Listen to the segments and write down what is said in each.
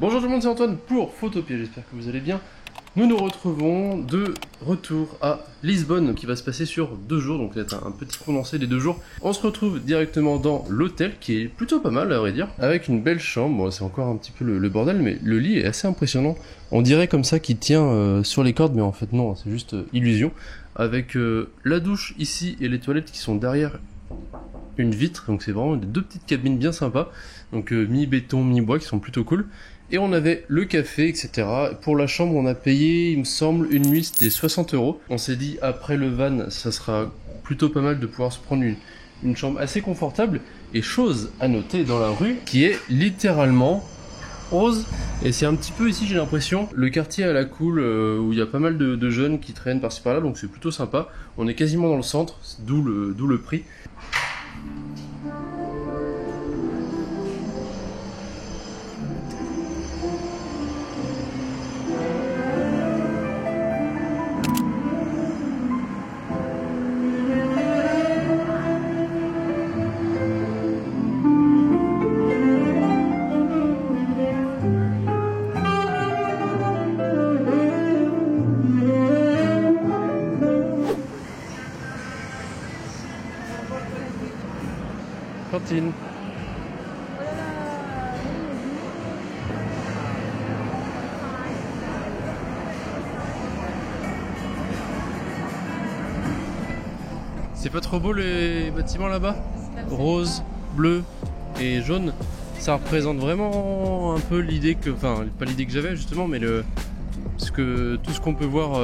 Bonjour tout le monde, c'est Antoine pour Photopia, j'espère que vous allez bien. Nous nous retrouvons de retour à Lisbonne qui va se passer sur 2 jours, donc c'est un petit condensé des 2 jours. On se retrouve directement dans l'hôtel qui est plutôt pas mal à vrai dire, avec une belle chambre. Bon, c'est encore un petit peu le bordel, mais le lit est assez impressionnant. On dirait comme ça qu'il tient sur les cordes, mais en fait non, c'est juste illusion. Avec la douche ici et les toilettes qui sont derrière une vitre, donc c'est vraiment des 2 petites cabines bien sympas, donc mi-béton, mi-bois qui sont plutôt cool. Et on avait le café, etc. Pour la chambre, on a payé, il me semble, une nuit, c'était 60 €. On s'est dit, après le van, ça sera plutôt pas mal de pouvoir se prendre une chambre assez confortable. Et chose à noter dans la rue, qui est littéralement rose. Et c'est un petit peu ici, j'ai l'impression, le quartier à la cool, où il y a pas mal de jeunes qui traînent par-ci par-là, donc c'est plutôt sympa. On est quasiment dans le centre, d'où le prix. Cantine. C'est pas trop beau les bâtiments là-bas? Rose, bleu et jaune. Ça représente vraiment un peu l'idée que... Enfin, pas l'idée que j'avais justement, mais tout ce qu'on peut voir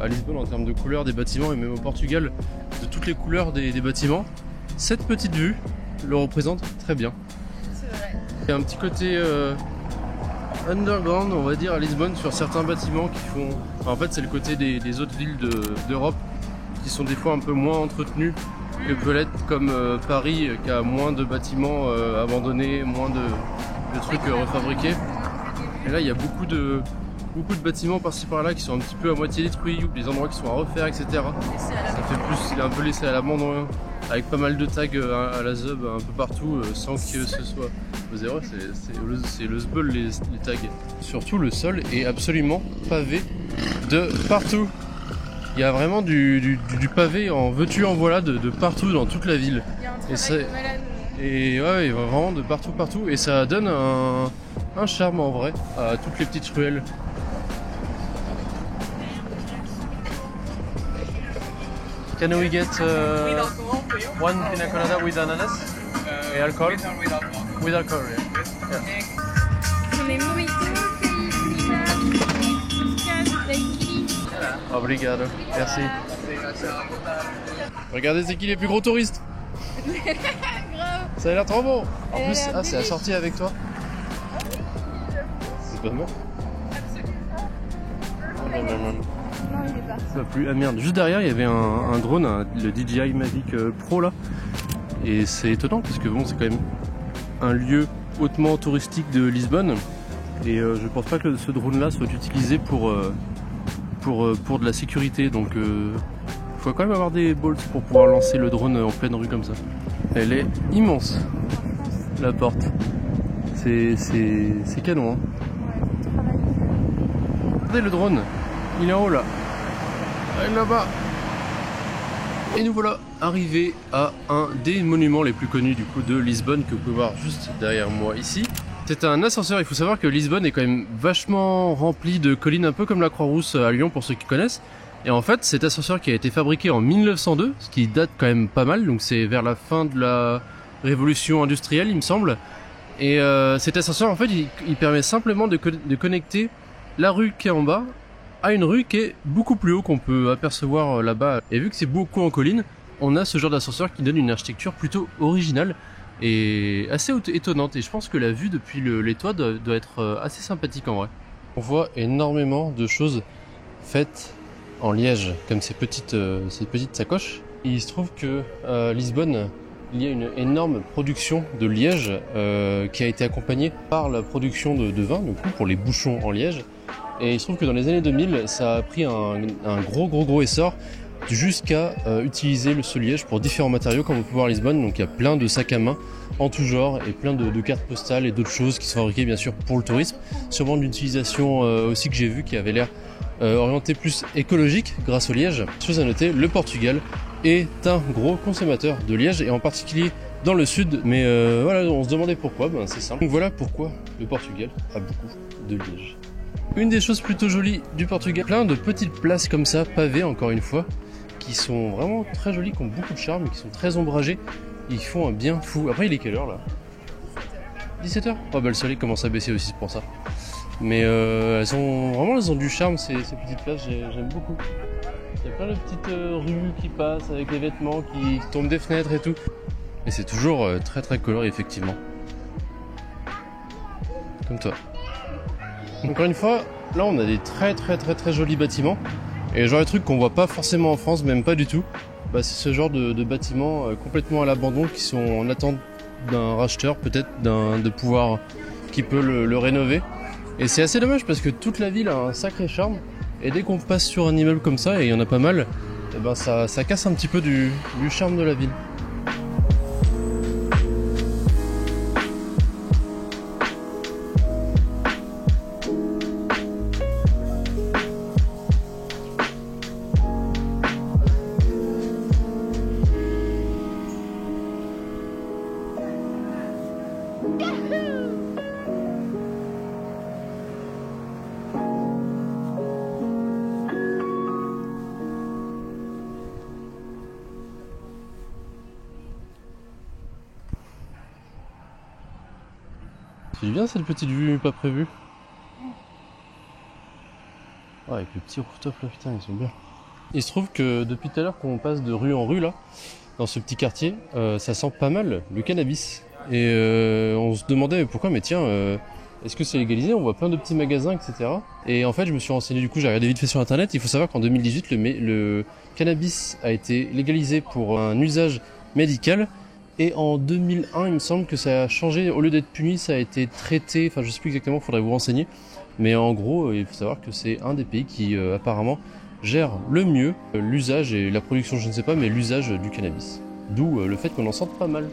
à Lisbonne en termes de couleurs des bâtiments et même au Portugal, de toutes les couleurs des bâtiments. Cette petite vue le représente très bien. C'est vrai. Il y a un petit côté underground, on va dire, à Lisbonne sur certains bâtiments qui font... Enfin, en fait, c'est le côté des autres villes d'Europe qui sont des fois un peu moins entretenues que peut l'être, comme Paris qui a moins de bâtiments abandonnés, moins de trucs refabriqués. Et là, il y a beaucoup de bâtiments par-ci par-là qui sont un petit peu à moitié détruits ou des endroits qui sont à refaire, etc. Ça fait plus, il est un peu laissé à l'abandon, avec pas mal de tags à la ZUB un peu partout, sans que ce soit zéro. C'est le zbeul les tags. Surtout le sol est absolument pavé de partout. Il y a vraiment du pavé en veux-tu en voilà de partout dans toute la ville. Il y a un travail de malade. Et ouais, vraiment de partout. Et ça donne un charme en vrai à toutes les petites ruelles. Can we get one pina colada with ananas et alcohol? With alcohol, yeah. On est mojito, Obrigado, merci. Regardez, c'est qui les plus gros touristes? Ça a l'air trop bon. En plus, c'est assorti avec toi. C'est pas bon? Non, il est parti. Ça plus. Ah merde, juste derrière il y avait un drone, le DJI Mavic Pro là. Et c'est étonnant parce que bon, c'est quand même un lieu hautement touristique de Lisbonne. Et je pense pas que ce drone là soit utilisé pour de la sécurité. Donc faut quand même avoir des bolts pour pouvoir lancer le drone en pleine rue comme ça. Elle est immense, la porte. C'est canon hein. Regardez le drone, il est en haut là. Elle est là-bas. Et nous voilà arrivés à un des monuments les plus connus du coup de Lisbonne que vous pouvez voir juste derrière moi ici. C'est un ascenseur, il faut savoir que Lisbonne est quand même vachement rempli de collines, un peu comme la Croix-Rousse à Lyon pour ceux qui connaissent. Et en fait cet ascenseur qui a été fabriqué en 1902, ce qui date quand même pas mal, donc c'est vers la fin de la révolution industrielle il me semble. Et cet ascenseur en fait il permet simplement de connecter la rue qui est en bas à une rue qui est beaucoup plus haut qu'on peut apercevoir là-bas. Et vu que c'est beaucoup en colline, on a ce genre d'ascenseur qui donne une architecture plutôt originale et assez étonnante. Et je pense que la vue depuis les toits doit être assez sympathique en vrai. On voit énormément de choses faites en liège, comme ces petites sacoches. Et il se trouve que à Lisbonne, il y a une énorme production de liège qui a été accompagnée par la production de vin, du coup, pour les bouchons en liège. Et il se trouve que dans les années 2000, ça a pris un gros essor. jusqu'à utiliser ce liège pour différents matériaux comme on peut voir à Lisbonne. Donc il y a plein de sacs à main en tout genre et plein de cartes postales et d'autres choses qui sont fabriquées bien sûr pour le tourisme. Sûrement d'une utilisation aussi que j'ai vu qui avait l'air orientée plus écologique grâce au liège. Chose à noter, le Portugal est un gros consommateur de liège et en particulier dans le sud, mais voilà, on se demandait pourquoi, ben c'est simple. Donc voilà pourquoi le Portugal a beaucoup de liège. Une des choses plutôt jolies du Portugal, plein de petites places comme ça, pavées encore une fois, qui sont vraiment très jolies, qui ont beaucoup de charme, qui sont très ombragées. Ils font un bien fou. Après, il est quelle heure là? 17h. Oh bah le soleil commence à baisser aussi, c'est pour ça. Mais elles ont du charme ces petites places, j'aime beaucoup. Il y a plein de petites rues qui passent avec les vêtements qui tombent des fenêtres et tout. Et c'est toujours très très coloré effectivement. Comme toi. Encore une fois, là on a des très jolis bâtiments. Et genre les trucs qu'on voit pas forcément en France, même pas du tout. Bah, c'est ce genre de bâtiments complètement à l'abandon qui sont en attente d'un racheteur, peut-être de pouvoir qui peut le rénover. Et c'est assez dommage parce que toute la ville a un sacré charme. Et dès qu'on passe sur un immeuble comme ça, et il y en a pas mal, et ben ça casse un petit peu du charme de la ville. C'est bien cette petite vue pas prévue. Ouais, avec le petit rooftop là, putain, ils sont bien. Il se trouve que depuis tout à l'heure qu'on passe de rue en rue là, dans ce petit quartier, ça sent pas mal le cannabis. Et on se demandait pourquoi, mais tiens, est-ce que c'est légalisé? On voit plein de petits magasins, etc. Et en fait, je me suis renseigné du coup, j'ai regardé vite fait sur internet. Il faut savoir qu'en 2018, le cannabis a été légalisé pour un usage médical. Et en 2001, il me semble que ça a changé. Au lieu d'être puni, ça a été traité. Enfin, je sais plus exactement, faudrait vous renseigner. Mais en gros, il faut savoir que c'est un des pays qui apparemment gère le mieux l'usage et la production, je ne sais pas, mais l'usage du cannabis. D'où le fait qu'on en sente pas mal.